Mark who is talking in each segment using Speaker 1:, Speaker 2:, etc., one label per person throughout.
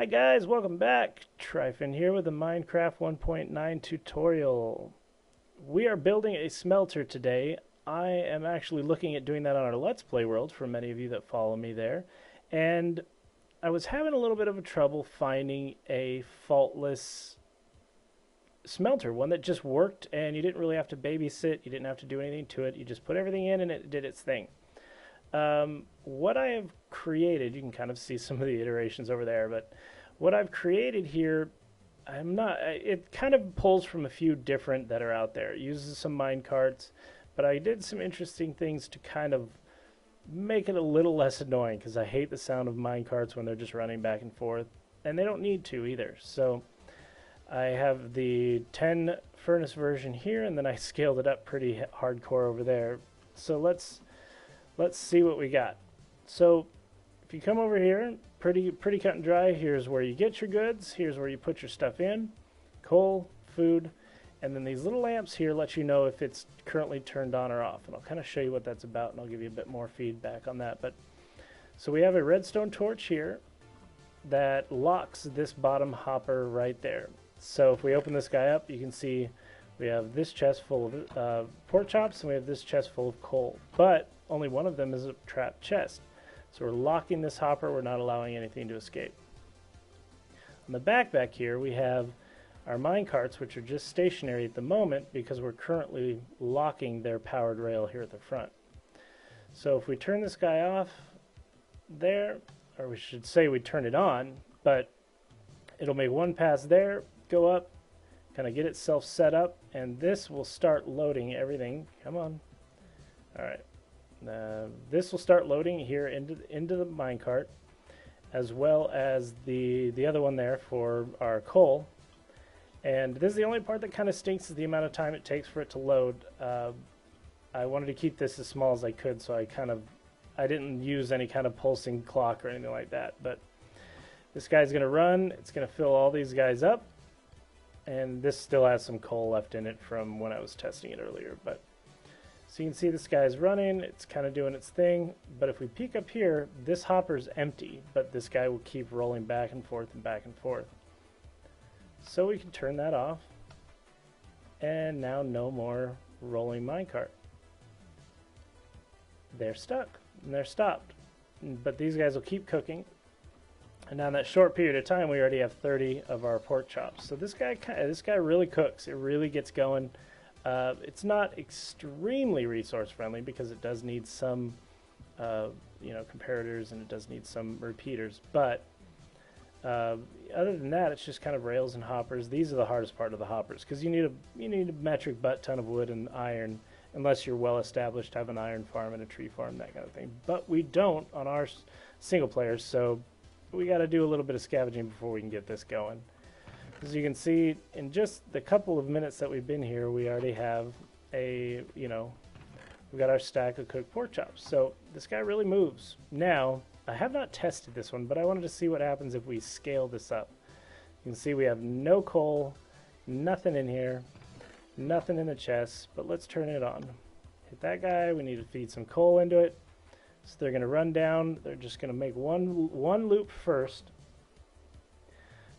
Speaker 1: Hi guys, welcome back. Tryfin here with the Minecraft 1.9 tutorial. We are building a smelter today. I am actually looking at doing that on our Let's Play world for many of you that follow me there. And I was having a little bit of a trouble finding a faultless smelter, one that just worked and you didn't really have to babysit, you didn't have to do anything to it, you just put everything in and it did its thing. What I have created, you can kind of see some of the iterations over there, but what I've created here, it kind of pulls from a few different that are out there. It uses some mine carts, but I did some interesting things to kind of make it a little less annoying because I hate the sound of mine carts when they're just running back and forth, and they don't need to either. So I have the 10 furnace version here, and then I scaled it up pretty hardcore over there. So let's see what we got. So if you come over here, pretty cut and dry. Here's where you get your goods. Here's where you put your stuff in. Coal, food, and then these little lamps here let you know if it's currently turned on or off. And I'll kind of show you what that's about, and I'll give you a bit more feedback on that. But so we have a redstone torch here that locks this bottom hopper right there. So if we open this guy up, you can see we have this chest full of pork chops, and we have this chest full of coal. But only one of them is a trapped chest. So we're locking this hopper, we're not allowing anything to escape. On the back here, we have our mine carts, which are just stationary at the moment because we're currently locking their powered rail here at the front. So if we turn this guy off there, or we should say we turn it on, but it'll make one pass there, go up, kind of get itself set up, and this will start loading everything. Come on. All right. This will start loading here into the minecart, as well as the other one there for our coal. And this is the only part that kind of stinks, is the amount of time it takes for it to load. I wanted to keep this as small as I could, so I didn't use any kind of pulsing clock or anything like that. But this guy's going to run. It's going to fill all these guys up, and this still has some coal left in it from when I was testing it earlier. But so you can see this guy's running, it's kind of doing its thing, but if we peek up here, this hopper's empty, but this guy will keep rolling back and forth and back and forth. So we can turn that off, and now no more rolling minecart. They're stuck, and they're stopped. But these guys will keep cooking, and now in that short period of time, we already have 30 of our pork chops. So this guy really cooks, it really gets going. It's not extremely resource friendly because it does need some comparators, and it does need some repeaters, but other than that, it's just kind of rails and hoppers. These are the hardest part of the hoppers because you need a metric butt ton of wood and iron, unless you're well established, have an iron farm and a tree farm, that kind of thing. But we don't on our single players, so we got to do a little bit of scavenging before we can get this going. As you can see, in just the couple of minutes that we've been here, we already have we've got our stack of cooked pork chops. So this guy really moves. Now, I have not tested this one, but I wanted to see what happens if we scale this up. You can see we have no coal, nothing in here, nothing in the chest, but let's turn it on. Hit that guy, we need to feed some coal into it. So they're going to run down, they're just going to make one loop first.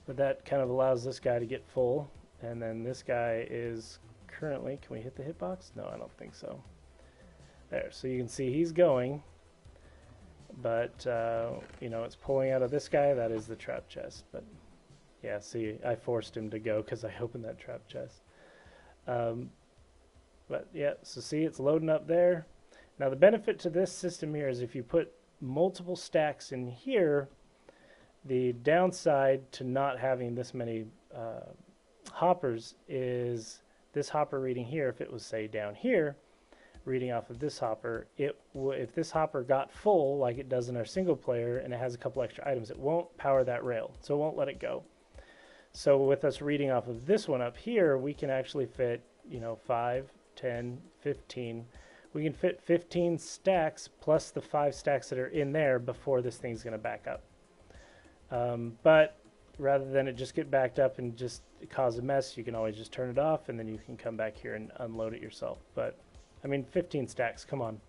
Speaker 1: But that kind of allows this guy to get full, and then this guy is currently, can we hit the hitbox? No, I don't think so. There, so you can see he's going, but it's pulling out of this guy. That is the trap chest. But yeah, see, I forced him to go because I opened that trap chest. But yeah, so see, it's loading up there. Now the benefit to this system here is if you put multiple stacks in here, the downside to not having this many hoppers is this hopper reading here. If it was, say, down here, reading off of this hopper, if this hopper got full like it does in our single player and it has a couple extra items, it won't power that rail, so it won't let it go. So with us reading off of this one up here, we can actually fit 5, 10, 15. We can fit 15 stacks plus the 5 stacks that are in there before this thing's going to back up. But rather than it just get backed up and just cause a mess, you can always just turn it off, and then you can come back here and unload it yourself. But I mean, 15 stacks, come on.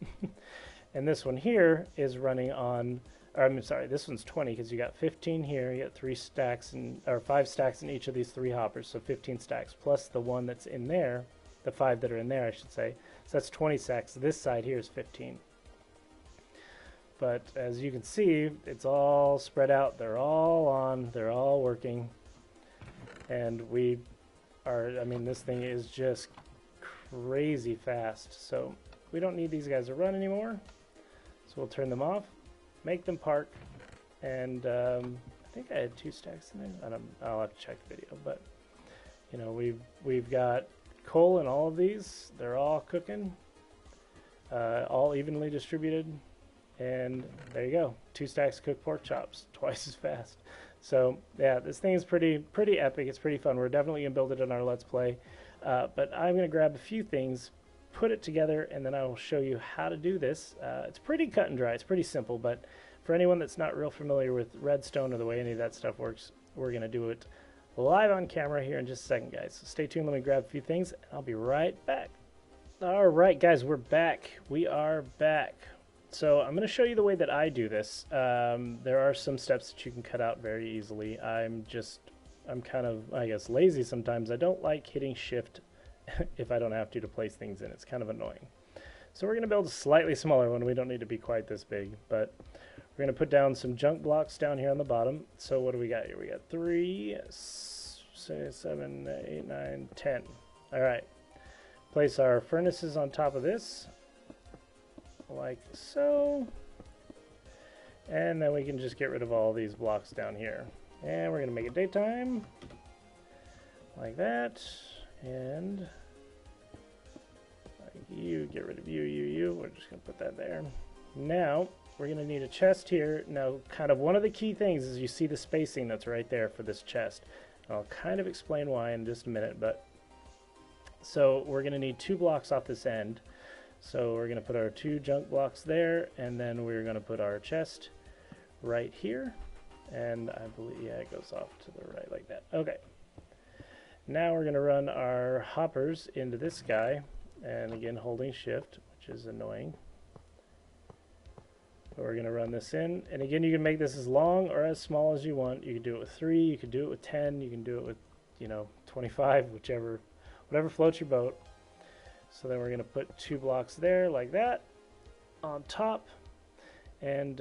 Speaker 1: And this one here is running on or I'm sorry, this one's 20 because you got 15 here. You got 3 stacks or 5 stacks in each of these 3 hoppers, so 15 stacks plus the one that's in there, the 5 that are in there, I should say. So that's 20 stacks. This side here is 15. But as you can see, it's all spread out. They're all on. They're all working. And we are, I mean, this thing is just crazy fast. So we don't need these guys to run anymore. So we'll turn them off, make them park. And I think I had 2 stacks in there. I'll have to check the video. But, you know, we've got coal in all of these. They're all cooking, all evenly distributed. And there you go, 2 stacks of cooked pork chops, twice as fast. So yeah, this thing is pretty epic. It's pretty fun. We're definitely gonna build it in our Let's Play, but I'm gonna grab a few things, put it together, and then I will show you how to do this. It's pretty cut and dry. It's pretty simple, but for anyone that's not real familiar with redstone or the way any of that stuff works, we're gonna do it live on camera here in just a second, guys. So stay tuned. Let me grab a few things, and I'll be right back. All right, guys, we're back. We are back. So I'm going to show you the way that I do this. There are some steps that you can cut out very easily. I'm kind of, I guess, lazy sometimes. I don't like hitting shift if I don't have to place things in. It's kind of annoying. So we're going to build a slightly smaller one. We don't need to be quite this big, but we're going to put down some junk blocks down here on the bottom. So what do we got here? We got 3, 6, 7, 8, 9, 10. All right. Place our furnaces on top of this, like so, and then we can just get rid of all these blocks down here, and we're gonna make it daytime like that, and like you, get rid of you, we're just gonna put that there. Now we're gonna need a chest here. Now kind of one of the key things is you see the spacing that's right there for this chest. I'll kind of explain why in just a minute, but so we're gonna need 2 blocks off this end. So we're going to put our 2 junk blocks there, and then we're going to put our chest right here. And I believe, yeah, it goes off to the right like that. Okay. Now we're going to run our hoppers into this guy, and again holding shift, which is annoying. But we're going to run this in, and again you can make this as long or as small as you want. You can do it with 3, you can do it with 10, you can do it with, you know, 25, whatever floats your boat. So then we're going to put 2 blocks there like that on top. And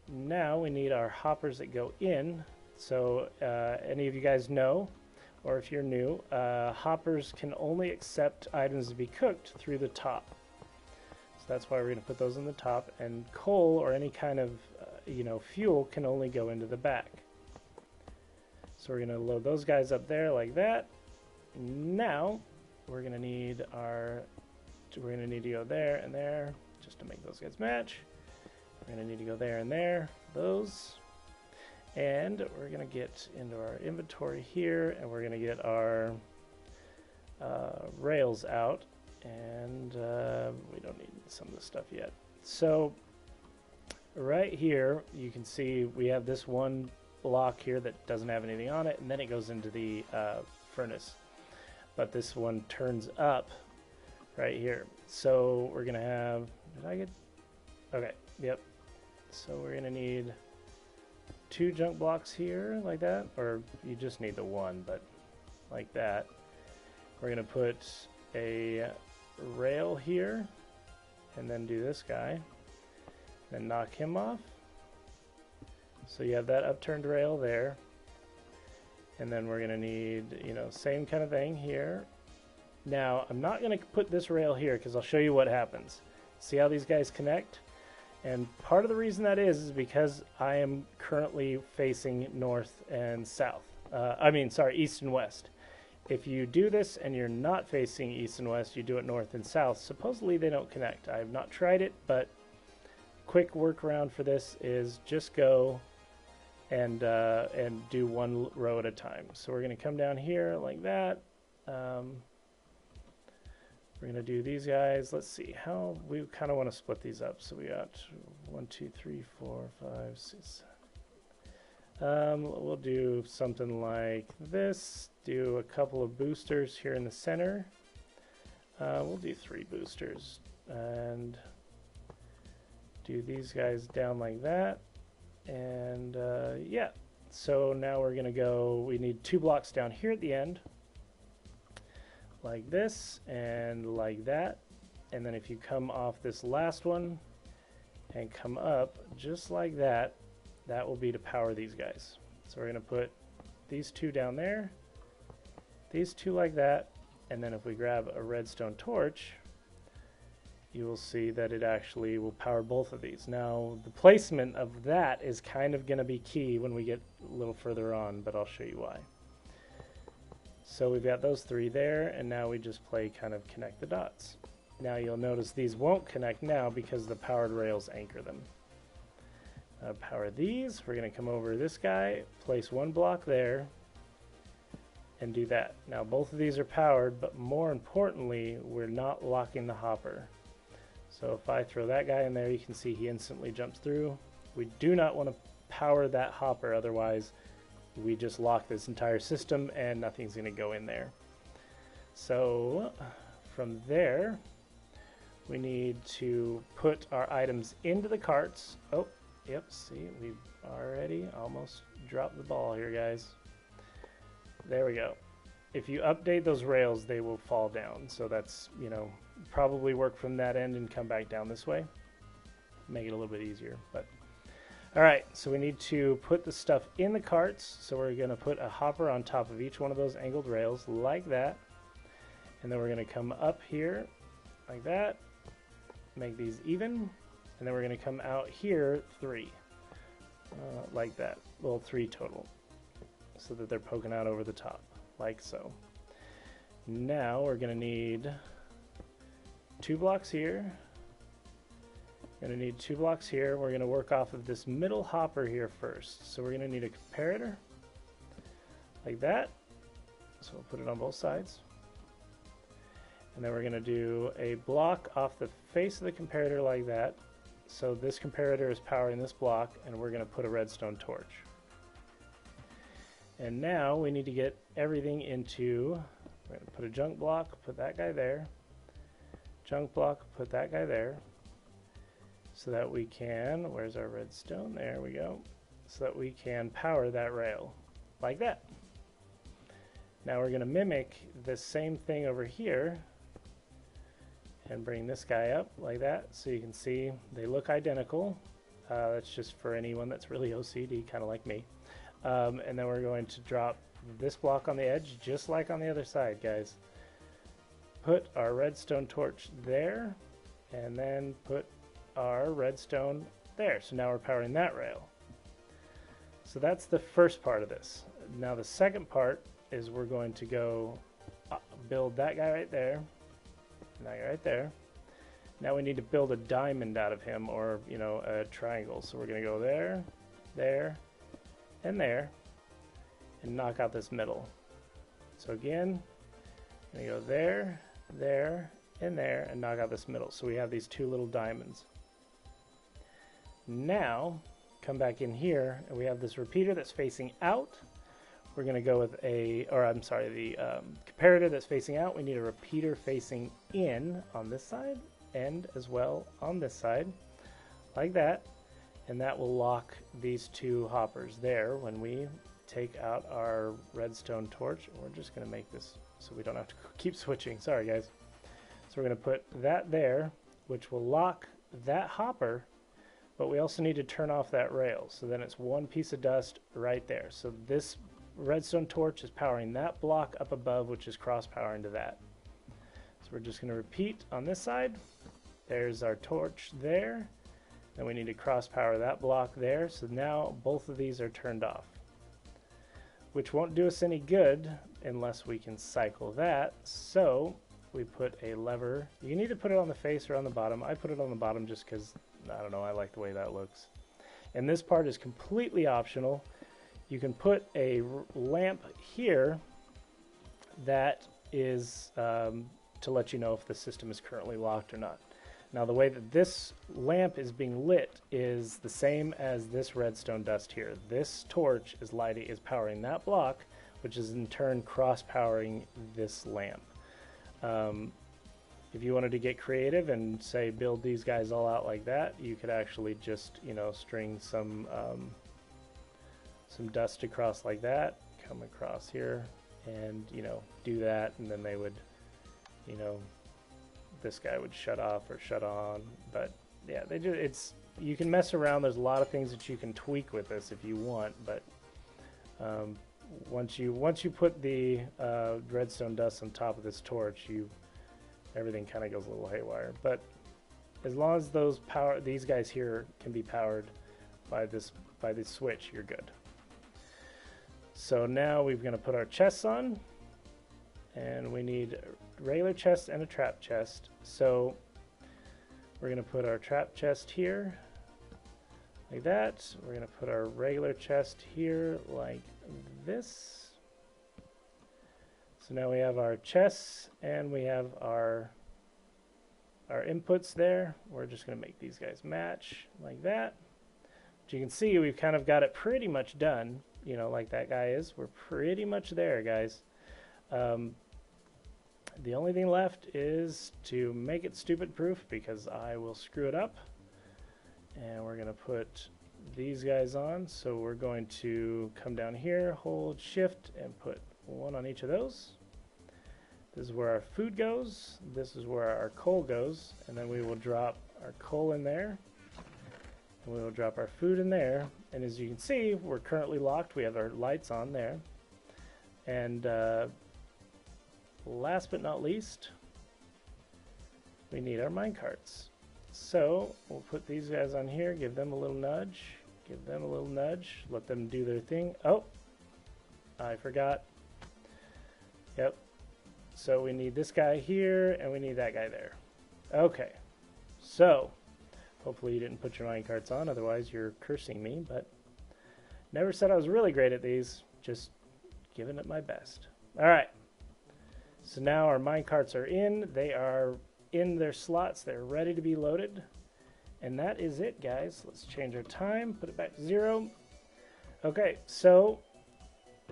Speaker 1: now we need our hoppers that go in. So any of you guys know, or if you're new, hoppers can only accept items to be cooked through the top. So that's why we're going to put those in the top. And coal or any kind of you know, fuel can only go into the back. So we're going to load those guys up there like that. Now we're going to need to go there and there just to make those guys match. We're going to need to go there and there, those. And we're going to get into our inventory here, and we're going to get our rails out. And we don't need some of this stuff yet. So right here, you can see we have this one block here that doesn't have anything on it, and then it goes into the furnace. But this one turns up right here. So we're gonna have, okay, yep. So we're gonna need 2 junk blocks here like that, or you just need the 1, but like that. We're gonna put a rail here, and then do this guy, then knock him off. So you have that upturned rail there. And then we're going to need, you know, same kind of thing here. Now, I'm not going to put this rail here because I'll show you what happens. See how these guys connect? And part of the reason that is because I am currently facing north and south. East and west. If you do this and you're not facing east and west, you do it north and south, supposedly they don't connect. I have not tried it, but quick workaround for this is just go and do 1 row at a time. So we're going to come down here like that. We're going to do these guys. Let's see how we kind of want to split these up. So we got 1, 2, 3, 4, 5, 6. We'll do something like this. Do a couple of boosters here in the center. We'll do 3 boosters and do these guys down like that. And yeah, so now we're gonna go, we need 2 blocks down here at the end, like this and like that. And then if you come off this last one and come up just like that, that will be to power these guys. So we're gonna put these 2 down there, these 2 like that, and then if we grab a redstone torch, you will see that it actually will power both of these. Now, the placement of that is kind of going to be key when we get a little further on, but I'll show you why. So we've got those 3 there, and now we just play kind of connect the dots. Now you'll notice these won't connect now because the powered rails anchor them. Power these, we're going to come over this guy, place 1 block there, and do that. Now both of these are powered, but more importantly, we're not locking the hopper. So if I throw that guy in there, you can see he instantly jumps through. We do not want to power that hopper, otherwise we just lock this entire system and nothing's going to go in there. So from there, we need to put our items into the carts. Oh, yep, see, we've already almost dropped the ball here, guys. There we go. If you update those rails, they will fall down. So that's, you know, probably work from that end and come back down this way. Make it a little bit easier. But all right, so we need to put the stuff in the carts. So we're going to put a hopper on top of each one of those angled rails like that. And then we're going to come up here like that, make these even. And then we're going to come out here 3, like that. Well, 3 total, so that they're poking out over the top, like so. Now we're going to need 2 blocks here. We're going to need 2 blocks here. We're going to work off of this middle hopper here first. So we're going to need a comparator, like that. So we'll put it on both sides. And then we're going to do a block off the face of the comparator like that. So this comparator is powering this block, and we're going to put a redstone torch. And now we need to get everything into, we're going to put a junk block, put that guy there. Junk block, put that guy there. So that we can, where's our redstone? There we go. So that we can power that rail, like that. Now we're going to mimic the same thing over here and bring this guy up like that, so you can see they look identical. That's just for anyone that's really OCD, kind of like me. And then we're going to drop this block on the edge, just like on the other side, guys. Put our redstone torch there, and then put our redstone there. So now we're powering that rail. So that's the first part of this. Now the second part is we're going to go build that guy right there, and that guy right there. Now we need to build a diamond out of him, or, you know, a triangle. So we're going to go there, there, and there, and knock out this middle. So again, I'm going to go there, there, and there, and knock out this middle. So we have these 2 little diamonds. Now, come back in here, and we have this repeater that's facing out. We're going to go with a, or I'm sorry, the comparator that's facing out. We need a repeater facing in on this side, and as well on this side, like that. And that will lock these 2 hoppers there when we take out our redstone torch. We're just going to make this so we don't have to keep switching. Sorry, guys. So we're going to put that there, which will lock that hopper, but we also need to turn off that rail. So then it's 1 piece of dust right there. So this redstone torch is powering that block up above, which is cross powering to that. So we're just going to repeat on this side. There's our torch there. Then we need to cross power that block there. So now both of these are turned off, which won't do us any good unless we can cycle that. So we put a lever. You can either put it on the face or on the bottom. I put it on the bottom just because, I don't know, I like the way that looks. And this part is completely optional. You can put a lamp here that is to let you know if the system is currently locked or not. Now the way that this lamp is being lit is the same as this redstone dust here. This torch is powering that block, which is in turn cross powering this lamp. If if you wanted to get creative and say build these guys all out like that, you could actually just, you know, string some dust across like that, come across here, and, you know, do that, and then they would, you know, this guy would shut off or shut on. But yeah, they just, it's, you can mess around. There's a lot of things that you can tweak with this if you want, but once you put the redstone dust on top of this torch, everything kind of goes a little haywire. But as long as these guys here can be powered by this switch, you're good. So now we're going to put our chests on, and we need a regular chest and a trap chest. So we're going to put our trap chest here like that. We're going to put our regular chest here like this. So now we have our chests and we have our inputs there. We're just going to make these guys match like that. But you can see we've kind of got it pretty much done, you know, like that guy is. We're pretty much there, guys. The only thing left is to make it stupid proof, because I will screw it up. And we're going to put these guys on. So we're going to come down here, hold shift, and put one on each of those. This is where our food goes. This is where our coal goes. And then we will drop our coal in there. And we will drop our food in there. And as you can see, we're currently locked. We have our lights on there. And last but not least, we need our minecarts. So we'll put these guys on here, give them a little nudge, give them a little nudge, let them do their thing. Oh, I forgot. Yep. So we need this guy here, and we need that guy there. Okay. So hopefully you didn't put your minecarts on, otherwise you're cursing me, but never said I was really great at these, just giving it my best. All right. So now our minecarts are in. They are in their slots. They're ready to be loaded. And that is it, guys. Let's change our time, put it back to 0. Okay, so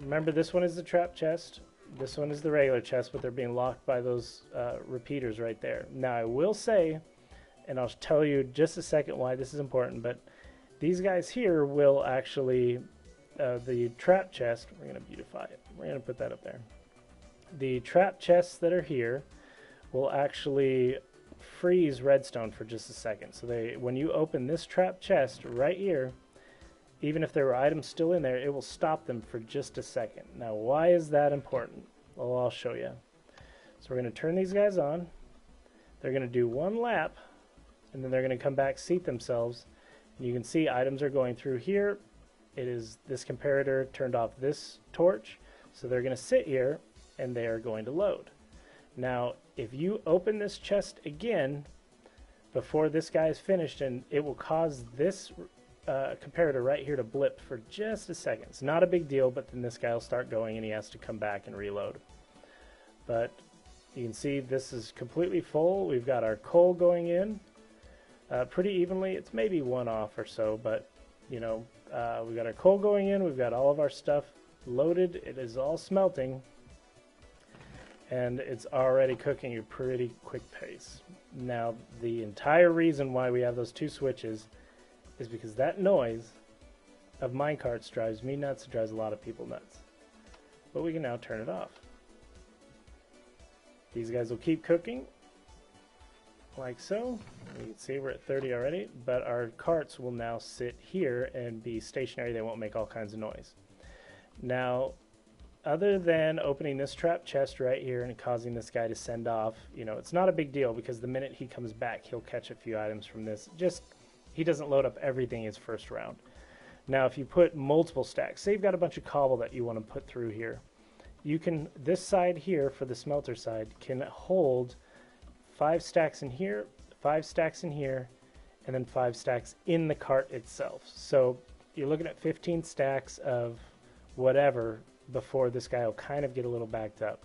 Speaker 1: remember, this one is the trap chest. This one is the regular chest, but they're being locked by those repeaters right there. Now, I will say, and I'll tell you just a second why this is important, but these guys here will actually, the trap chest, we're going to beautify it. We're going to put that up there. The trap chests that are here will actually freeze redstone for just a second. So when you open this trap chest right here, even if there were items still in there, it will stop them for just a second. Now, why is that important? Well, I'll show you. So we're going to turn these guys on. They're going to do one lap, and then they're going to come back, seat themselves. And you can see items are going through here. It is this comparator turned off this torch. So they're going to sit here, and they are going to load. Now, if you open this chest again before this guy is finished, and it will cause this comparator right here to blip for just a second. It's not a big deal, but then this guy will start going and he has to come back and reload. But you can see this is completely full. We've got our coal going in pretty evenly. It's maybe one off or so, but you know, we've got our coal going in. We've got all of our stuff loaded. It is all smelting. And it's already cooking at a pretty quick pace. Now, the entire reason why we have those two switches is because that noise of minecarts drives me nuts. It drives a lot of people nuts. But we can now turn it off. These guys will keep cooking, like so. You can see we're at 30 already, but our carts will now sit here and be stationary. They won't make all kinds of noise. Now, other than opening this trap chest right here and causing this guy to send off, you know, it's not a big deal because the minute he comes back, he'll catch a few items from this. Just, he doesn't load up everything his first round. Now, if you put multiple stacks, say you've got a bunch of cobble that you want to put through here, you can, this side here for the smelter side can hold 5 stacks in here, 5 stacks in here, and then 5 stacks in the cart itself. So you're looking at 15 stacks of whatever before this guy will kind of get a little backed up.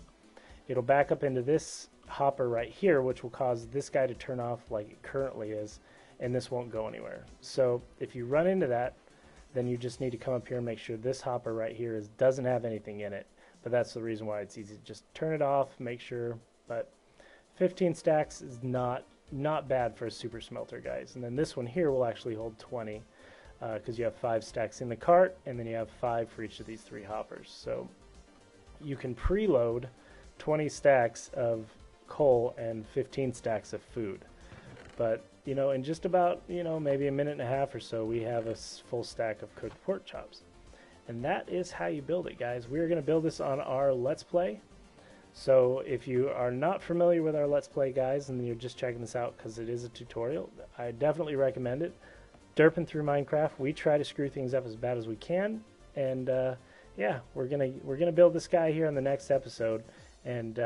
Speaker 1: It'll back up into this hopper right here, which will cause this guy to turn off like it currently is, and this won't go anywhere. So if you run into that, then you just need to come up here and make sure this hopper right here doesn't have anything in it. But that's the reason why it's easy. Just turn it off, make sure. But 15 stacks is not bad for a super smelter, guys. And then this one here will actually hold 20 because you have 5 stacks in the cart, and then you have 5 for each of these 3 hoppers. So you can preload 20 stacks of coal and 15 stacks of food. But, you know, in just about, you know, maybe a minute and a half or so, we have a full stack of cooked pork chops. And that is how you build it, guys. We're going to build this on our Let's Play. So if you are not familiar with our Let's Play, guys, and you're just checking this out because it is a tutorial, I definitely recommend it. Derping through Minecraft, we try to screw things up as bad as we can. And, yeah, we're gonna build this guy here in the next episode and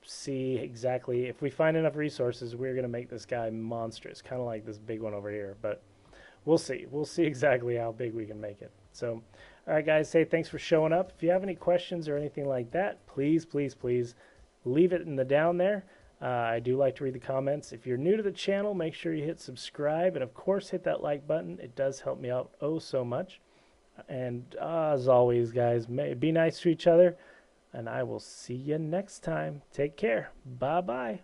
Speaker 1: see exactly, if we find enough resources, we're gonna make this guy monstrous, kind of like this big one over here. But we'll see exactly how big we can make it. So all right, guys, hey, thanks for showing up. If you have any questions or anything like that, please leave it in the down there. I do like to read the comments. If you're new to the channel, make sure you hit subscribe, and of course hit that like button. It does help me out oh so much. And as always, guys, be nice to each other, and I will see you next time. Take care. Bye-bye.